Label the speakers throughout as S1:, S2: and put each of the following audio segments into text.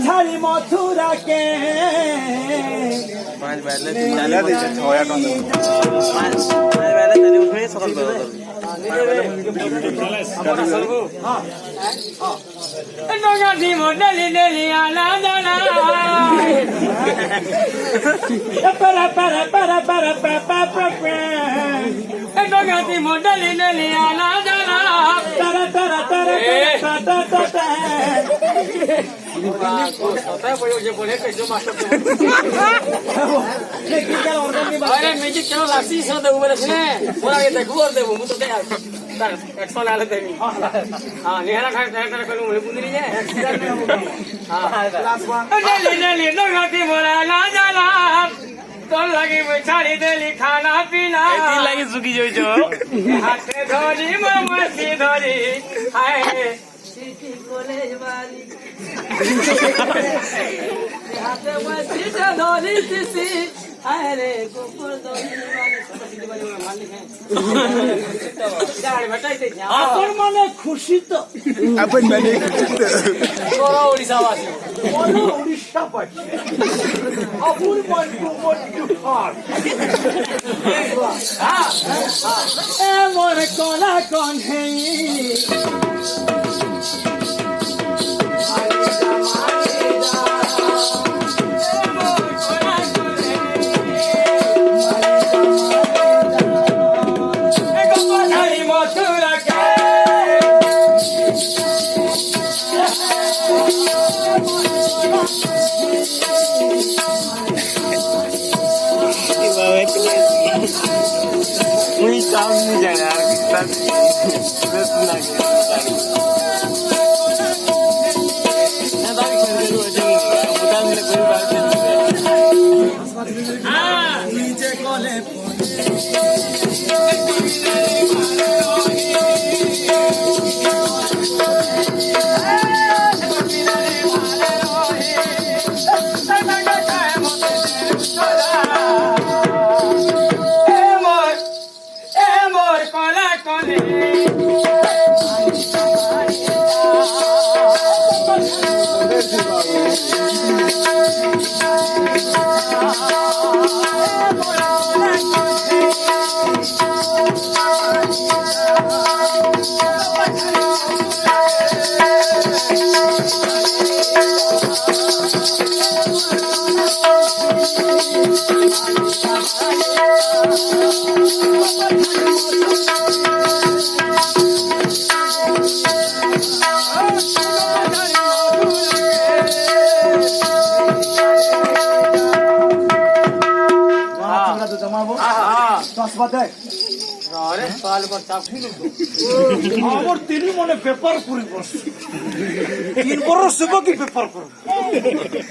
S1: ছাড়ি মথুরা কে ডলি ডলি আলা জানা para para para para para para Dogati modali nali ala jana tara tara tara tara tara ko sota boyo je bole kaiso master lekin kya order ni bare music kelo lasi so de ubare sine pura ye dekho or debu mu to te tar 100 lale debi ha nehara kha tara kalu mule pundiri je ha dali dali dogati modala jana तो लगी मुछाड़ी देली खाना पीना ऐसी लगी सुखी जो हाथे धोरी ममसी धोरी हाय सिटी कॉलेज वाली हाथे मसी धोरी सिसी हाय रे गोकुल धोरी वाली सिटी वाली मालिक है अपन मने खुशी तो अपन मने खुशी तो बोलो ओडिशा वासी बोलो ओडिशा वासी अपुर मन टू हार्ट ए मोर कोला कौन है
S2: मुझे काम नहीं जाना यार कितना
S1: আমার তিনি মনে পেপার পুরি করছে 3 বড় সেবা কি পেপার করব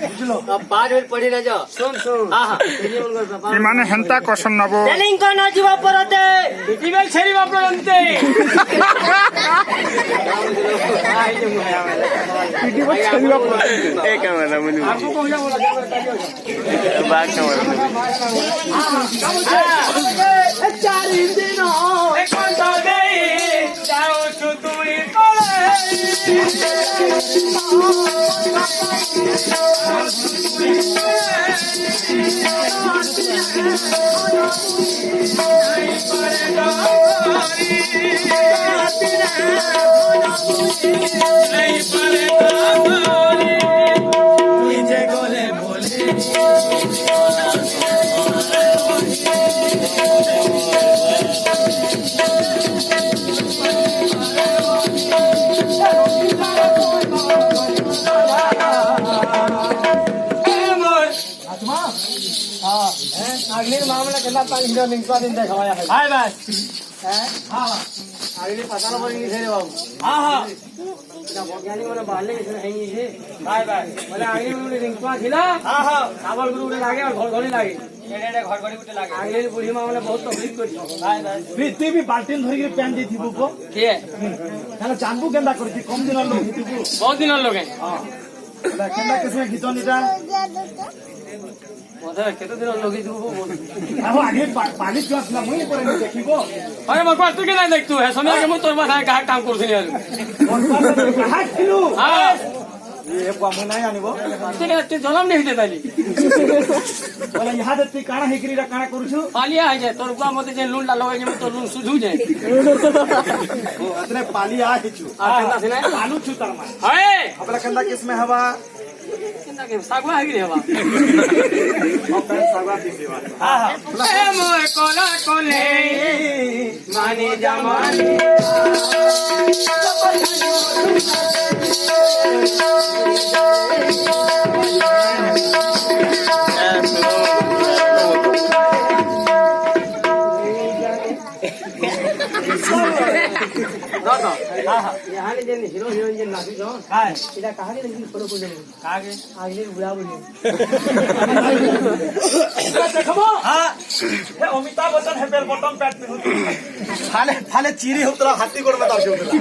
S1: বুঝলো
S3: बाद में पढ़ी ना जाओ सुन हां हां तेरी मन कर पेपर
S2: মানে হেন্তা কোশ্চেন নব
S3: টেলিং কোন জিবা পরতে
S1: ইমেল ছেড়ি বাপরে জানতে
S2: এ ক্যামেরা মনি
S1: আপকো কইলা বলা
S2: বাক ক্যামেরা
S1: চারি দিন কোন দেই যাও তুমি কোলে अगले मामला केला पाणी हिरो निंगवा दिन देखावाया है हाय बस हैं हां हां अगले पता न पड़ी थे बाबू हां हां ना वैज्ञानिक वाला बाले इसने है ही है हाय बस बोले अगले में निंगवा थिला हां हां साबल गुरु उठे लागे और घर घड़ी लागे एडे घर घड़ी उठे लागे अगले बुढ़ी मामला बहुत तकलीफ करी हाय बस तू भी बाल्टीन धरि के पैन देथि बुको के खाना जानबू केंदा करथि कम दिन लोग हितु बहुत दिन लोग है हां केंदा किसमें गीत निटा মধ্যে কেতে দিন লগি দিব
S4: আহো আগে পানি চুয়া আসলা মুই পরে দেখিব
S1: আরে মই কষ্ট কি নাই দেখ তুই হে সময় আগে মই তোর মাথায় গাহ কাম করছিনি আর
S4: হাত খিলু
S1: হ্যাঁ
S4: এ বামু নাই আনিব
S1: ঠিক আছে তুই জলাম নেই দে তালি
S4: বলে ইহা দে তুই কানা হেকরিরা কানা করছু
S1: পালিয়া আই যায় তোর গুয়া মতে যে লুনটা লগাই যে তোর লুন সুঝু যায়
S4: ও আতরে পালি आ हिचु
S1: আর কেনা সিনে
S4: आलू छु तार मा
S1: হায়
S4: अपना कंदा किसमें हवा
S1: কেনা কে সাগवा है कि हवा
S4: अपन सागा पीसेवा
S1: এ মোর কোলা কোলে মানি জামানি দাদা यहाँ ने जन हीरो हीरोइन जन नाची जो
S4: काय
S1: इदा कहा के लेकिन फोटो को जन
S4: आगे
S1: आगे बुला बोली
S4: देखबो हां हे अमिताभ बच्चन हे बेल बटन पैट पिनु थाले थाले चिरी होतरा हाथी गोड़ में दाउ होतला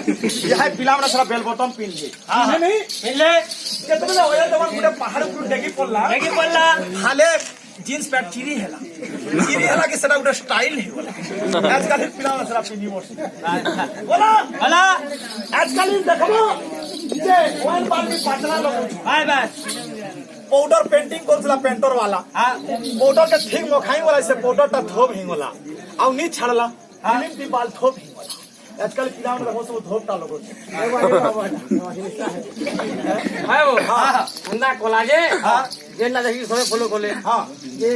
S4: ये है पिला में सारा बेल बटन पिन जे हां नहीं मिले केतबे होया तमन गुडे पहाड़ पर डेगी पड़ला थाले जींस पैंट चिरी हेला के सेटा गुडे स्टाइल हे बोला आजकल पिला में सारा पिनी मोस बोला आजकल देखबो जे वन पार्टी पाटना लोग हाय बस पाउडर पेंटिंग करला पेंटर वाला पाउडर के ठीक मोखाई वाला से पाउडर ता धोब हिंगोला आउ नी छाड़ला फिल्म दी बाल धोब हिंगोला आजकल पिला में देखो सब धोब ता लोग
S1: है वो हां अंदा कोलाजे हां जेला देखि सोरे फॉलो करले
S4: हां
S1: ये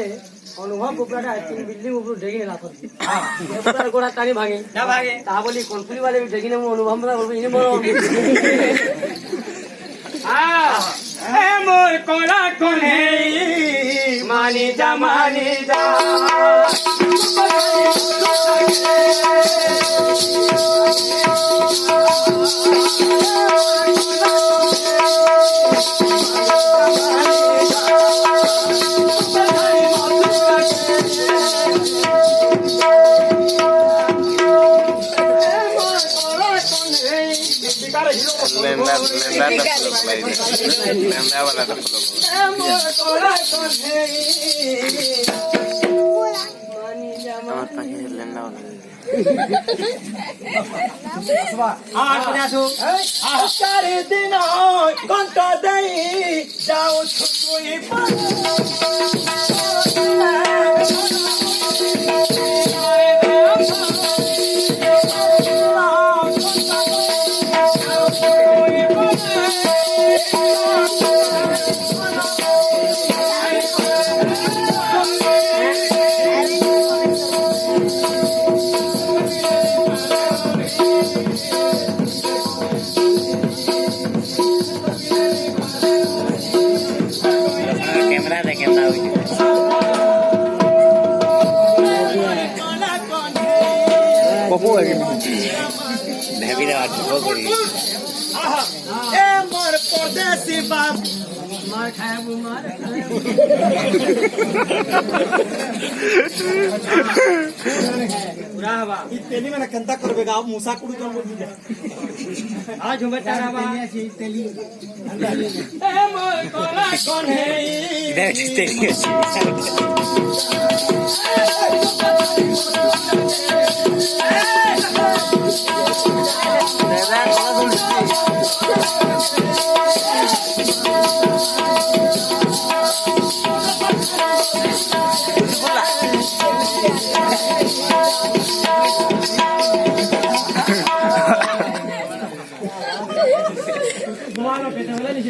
S1: अनुभव गोपराटा तीन बिल्डिंग ऊपर डेगी ना कर हां ये पूरा गोड़ा तानी भागे ना भागे ता बोली कोनपुरी वाले भी डेगी ने अनुभव में बोल इने बोलो हां ए मोर कोला कोले मानी जा
S4: चार दिन कंटा दई जाओ छुटुई
S2: कैमरा दे कैमरा
S4: पपो है
S2: ढेबी रे वो करी
S4: ए मोर परदेसी बाप
S1: मार खाया वो मार पूरा हवा
S4: इतनी में कंता करबे गाव मूसा कुडू तो बोल दे
S1: आज हम बता रहा तेली ए मोर कोला कोने
S2: देखते
S1: तुम्हारा पेट में नहीं